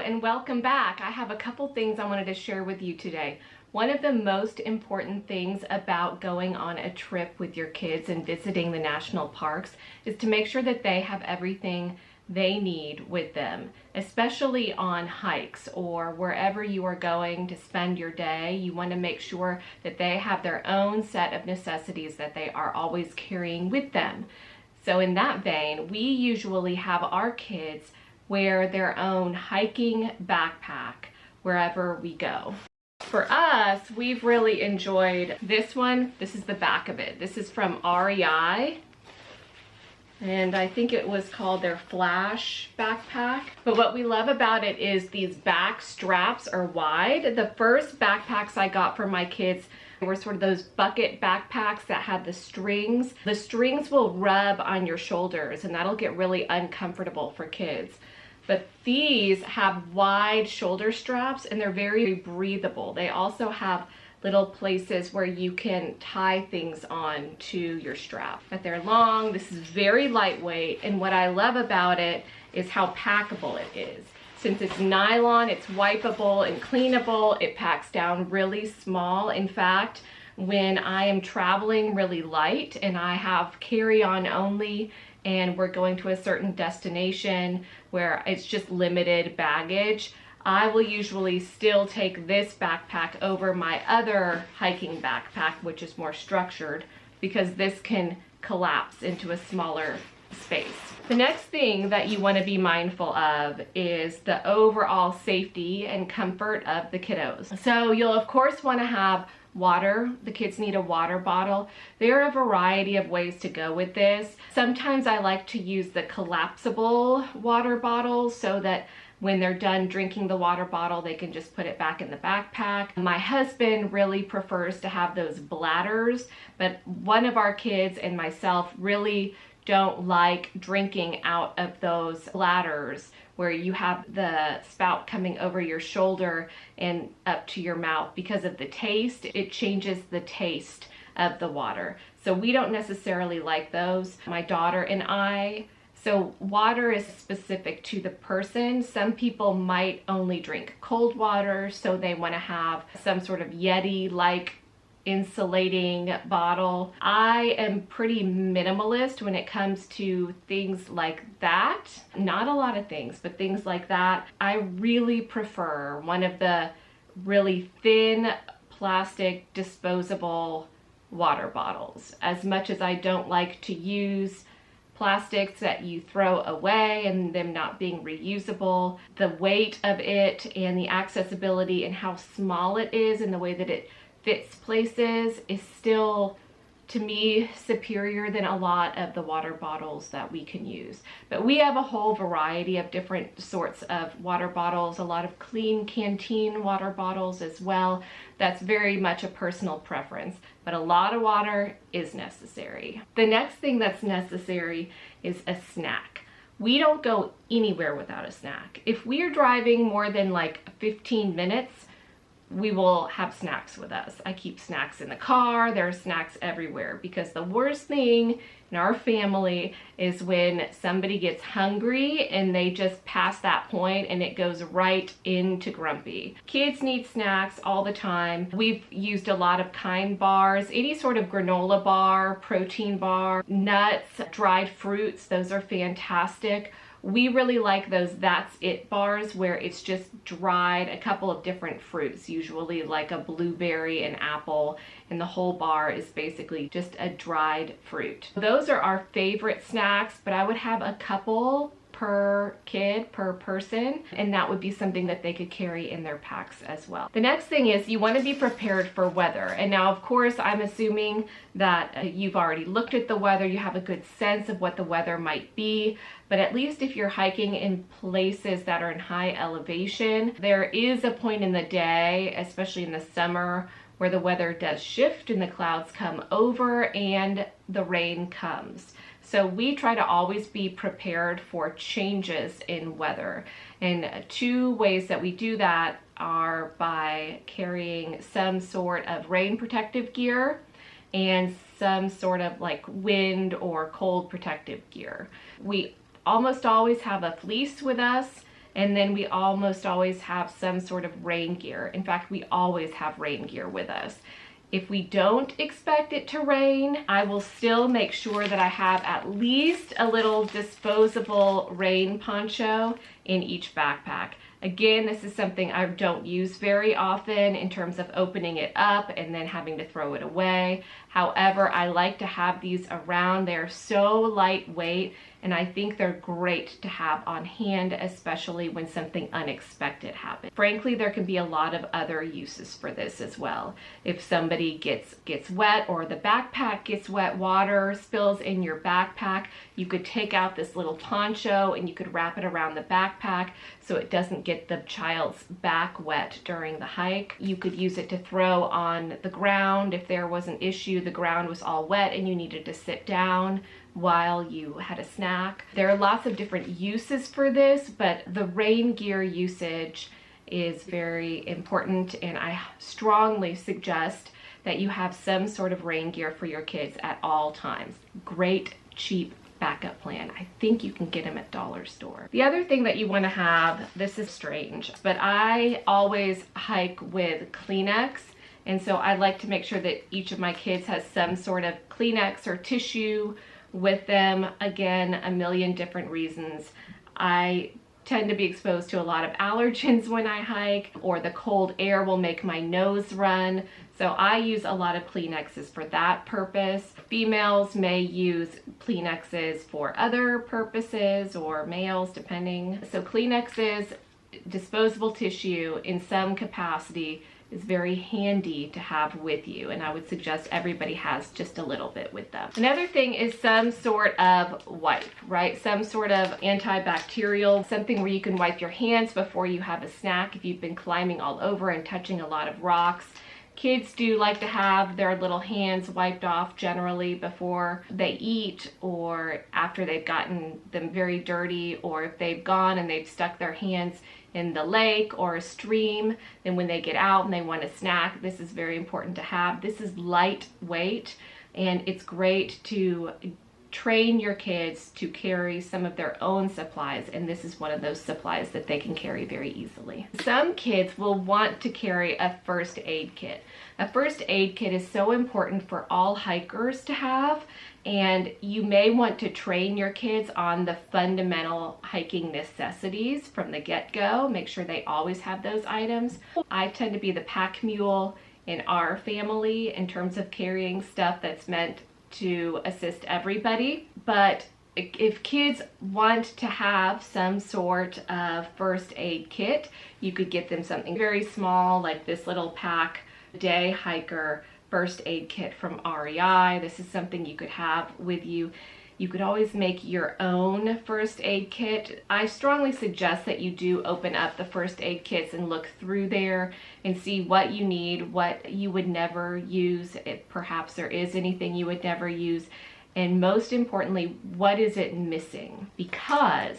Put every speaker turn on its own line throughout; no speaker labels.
and welcome back. I have a couple things I wanted to share with you today. One of the most important things about going on a trip with your kids and visiting the national parks is to make sure that they have everything they need with them, especially on hikes or wherever you are going to spend your day. You want to make sure that they have their own set of necessities that they are always carrying with them. So in that vein, we usually have our kids wear their own hiking backpack wherever we go. For us, we've really enjoyed this one. This is the back of it. This is from REI. And I think it was called their Flash backpack. But what we love about it is these back straps are wide. The first backpacks I got for my kids were sort of those bucket backpacks that had the strings. The strings will rub on your shoulders and that'll get really uncomfortable for kids. But these have wide shoulder straps and they're very breathable. They also have little places where you can tie things on to your strap. But they're long, this is very lightweight, and what I love about it is how packable it is. Since it's nylon, it's wipeable and cleanable, it packs down really small. In fact, when I am traveling really light and I have carry-on only and we're going to a certain destination where it's just limited baggage, I will usually still take this backpack over my other hiking backpack, which is more structured, because this can collapse into a smaller space. The next thing that you want to be mindful of is the overall safety and comfort of the kiddos. So you'll of course want to have water. The kids need a water bottle. There are a variety of ways to go with this. Sometimes I like to use the collapsible water bottles so that when they're done drinking the water bottle, they can just put it back in the backpack. My husband really prefers to have those bladders, but one of our kids and myself really don't like drinking out of those bladders where you have the spout coming over your shoulder and up to your mouth. Because of the taste, it changes the taste of the water. So we don't necessarily like those. My daughter and I, so water is specific to the person. Some people might only drink cold water, so they want to have some sort of Yeti-like insulating bottle. I am pretty minimalist when it comes to things like that. Not a lot of things, but things like that. I really prefer one of the really thin plastic disposable water bottles. As much as I don't like to use plastics that you throw away and them not being reusable, the weight of it and the accessibility and how small it is and the way that it fits places is still, to me, superior than a lot of the water bottles that we can use. But we have a whole variety of different sorts of water bottles, a lot of clean canteen water bottles as well. That's very much a personal preference, but a lot of water is necessary. The next thing that's necessary is a snack. We don't go anywhere without a snack. If we are driving more than like 15 minutes, we will have snacks with us. I keep snacks in the car. There are snacks everywhere, because the worst thing in our family is when somebody gets hungry and they just pass that point and it goes right into grumpy. Kids need snacks all the time. We've used a lot of Kind bars, any sort of granola bar, protein bar, nuts, dried fruits. Those are fantastic. We really like those That's It bars where it's just dried, a couple of different fruits, usually like a blueberry and apple, and the whole bar is basically just a dried fruit. Those are our favorite snacks, but I would have a couple per kid, per person, and that would be something that they could carry in their packs as well. The next thing is you want to be prepared for weather. And now, of course, I'm assuming that you've already looked at the weather, you have a good sense of what the weather might be, but at least if you're hiking in places that are in high elevation, there is a point in the day, especially in the summer, where the weather does shift and the clouds come over and the rain comes. So we try to always be prepared for changes in weather. And two ways that we do that are by carrying some sort of rain protective gear and some sort of like wind or cold protective gear. We almost always have a fleece with us, And then we almost always have some sort of rain gear. In fact, we always have rain gear with us. If we don't expect it to rain, I will still make sure that I have at least a little disposable rain poncho in each backpack. Again, this is something I don't use very often in terms of opening it up and then having to throw it away. However, I like to have these around. They're so lightweight, and I think they're great to have on hand, especially when something unexpected happens. Frankly, there can be a lot of other uses for this as well. If somebody gets wet or the backpack gets wet, water spills in your backpack, you could take out this little poncho and you could wrap it around the backpack so it doesn't get the child's back wet during the hike. You could use it to throw on the ground if there was an issue, the ground was all wet and you needed to sit down while you had a snack. There are lots of different uses for this, but the rain gear usage is very important, and I strongly suggest that you have some sort of rain gear for your kids at all times. Great, cheap backup plan. I think you can get them at dollar store. The other thing that you want to have, this is strange, but I always hike with Kleenex. And so I like to make sure that each of my kids has some sort of Kleenex or tissue with them. Again, a million different reasons. I tend to be exposed to a lot of allergens when I hike, or the cold air will make my nose run. So I use a lot of Kleenexes for that purpose. Females may use Kleenexes for other purposes, or males, depending. So Kleenexes, disposable tissue in some capacity, is very handy to have with you, and I would suggest everybody has just a little bit with them. Another thing is some sort of wipe, right? Some sort of antibacterial, something where you can wipe your hands before you have a snack if you've been climbing all over and touching a lot of rocks. Kids do like to have their little hands wiped off generally before they eat, or after they've gotten them very dirty, or if they've gone and they've stuck their hands in the lake or a stream, then when they get out and they want a snack, this is very important to have. This is lightweight, and it's great to train your kids to carry some of their own supplies, and this is one of those supplies that they can carry very easily. Some kids will want to carry a first aid kit. A first aid kit is so important for all hikers to have, and you may want to train your kids on the fundamental hiking necessities from the get-go. Make sure they always have those items. I tend to be the pack mule in our family in terms of carrying stuff that's meant to assist everybody. But if kids want to have some sort of first aid kit, you could get them something very small like this little pack day hiker first aid kit from REI. This is something you could have with you. You could always make your own first aid kit. I strongly suggest that you do open up the first aid kits and look through there and see what you need, what you would never use, if perhaps there is anything you would never use, and most importantly, what is it missing? Because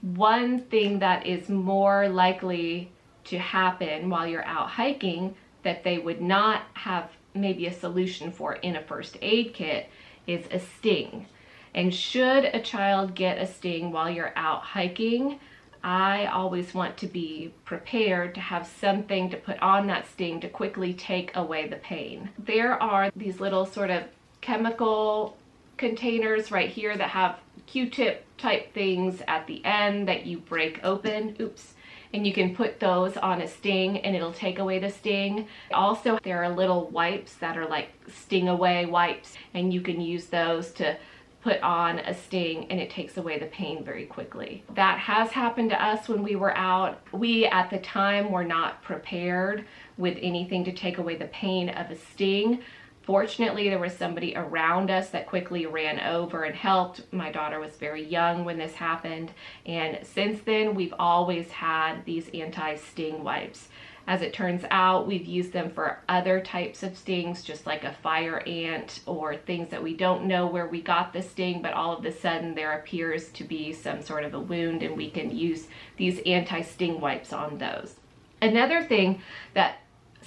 one thing that is more likely to happen while you're out hiking that they would not have maybe a solution for in a first aid kit is a sting. And should a child get a sting while you're out hiking, I always want to be prepared to have something to put on that sting to quickly take away the pain. There are these little sort of chemical containers right here that have Q-tip type things at the end that you break open. Oops. And you can put those on a sting and it'll take away the sting. Also, there are little wipes that are like sting away wipes, and you can use those to put on a sting and it takes away the pain very quickly. That has happened to us when we were out. We at the time were not prepared with anything to take away the pain of a sting. Fortunately, there was somebody around us that quickly ran over and helped. My daughter was very young when this happened, and since then we've always had these anti-sting wipes. As it turns out, we've used them for other types of stings, just like a fire ant or things that we don't know where we got the sting, but all of a sudden there appears to be some sort of a wound, and we can use these anti-sting wipes on those. Another thing that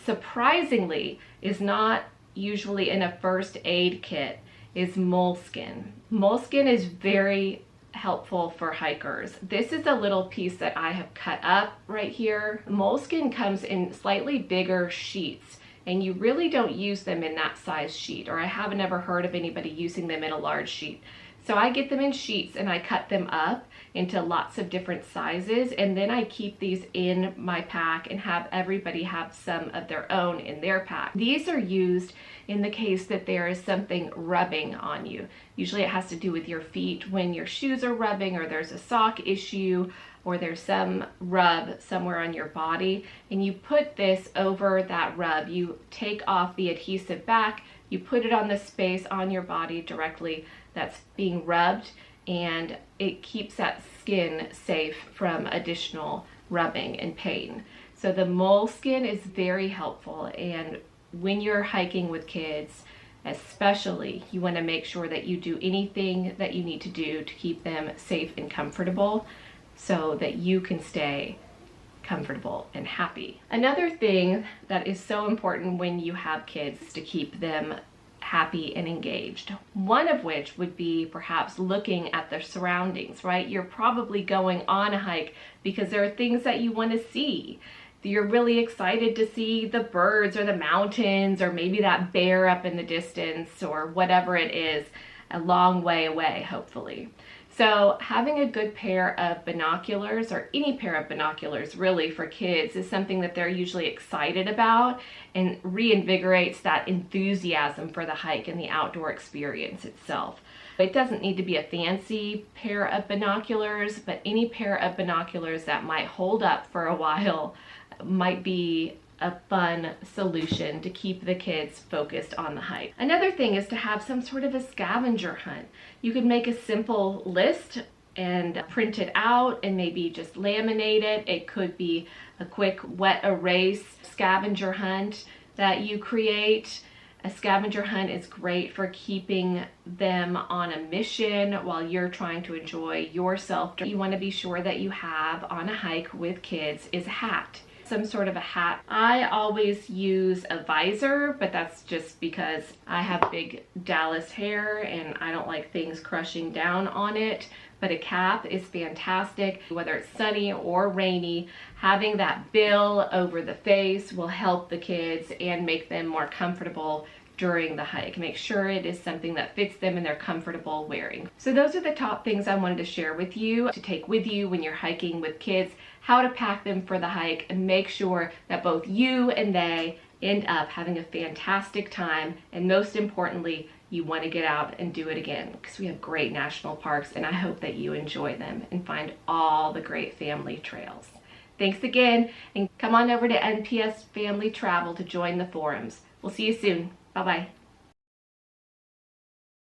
surprisingly is not usually in a first aid kit is moleskin. Moleskin is very helpful for hikers. This is a little piece that I have cut up right here. Moleskin comes in slightly bigger sheets, and you really don't use them in that size sheet, or I haven't ever heard of anybody using them in a large sheet. So I get them in sheets and I cut them up into lots of different sizes, and then I keep these in my pack and have everybody have some of their own in their pack. These are used in the case that there is something rubbing on you. Usually it has to do with your feet when your shoes are rubbing, or there's a sock issue, or there's some rub somewhere on your body, and you put this over that rub. You take off the adhesive back, you put it on the space on your body directly that's being rubbed, and it keeps that skin safe from additional rubbing and pain. So the moleskin is very helpful, and when you're hiking with kids especially, you want to make sure that you do anything that you need to do to keep them safe and comfortable so that you can stay comfortable and happy. Another thing that is so important when you have kids is to keep them happy and engaged. One of which would be perhaps looking at their surroundings, right? You're probably going on a hike because there are things that you want to see. You're really excited to see the birds or the mountains, or maybe that bear up in the distance, or whatever it is, a long way away, hopefully. So having a good pair of binoculars, or any pair of binoculars really for kids, is something that they're usually excited about and reinvigorates that enthusiasm for the hike and the outdoor experience itself. It doesn't need to be a fancy pair of binoculars, but any pair of binoculars that might hold up for a while might be a fun solution to keep the kids focused on the hike. Another thing is to have some sort of a scavenger hunt. You could make a simple list and print it out and maybe just laminate it. It could be a quick wet erase scavenger hunt that you create. A scavenger hunt is great for keeping them on a mission while you're trying to enjoy yourself. You want to be sure that you have on a hike with kids is a hat. Some sort of a hat. I always use a visor, but that's just because I have big Dallas hair and I don't like things crushing down on it. But a cap is fantastic. Whether it's sunny or rainy, having that bill over the face will help the kids and make them more comfortable during the hike. Make sure it is something that fits them and they're comfortable wearing. So those are the top things I wanted to share with you to take with you when you're hiking with kids, how to pack them for the hike, and make sure that both you and they end up having a fantastic time. And most importantly, you want to get out and do it again, because we have great national parks, and I hope that you enjoy them and find all the great family trails. Thanks again, and come on over to NPS Family Travel to join the forums. We'll see you soon. Bye-bye.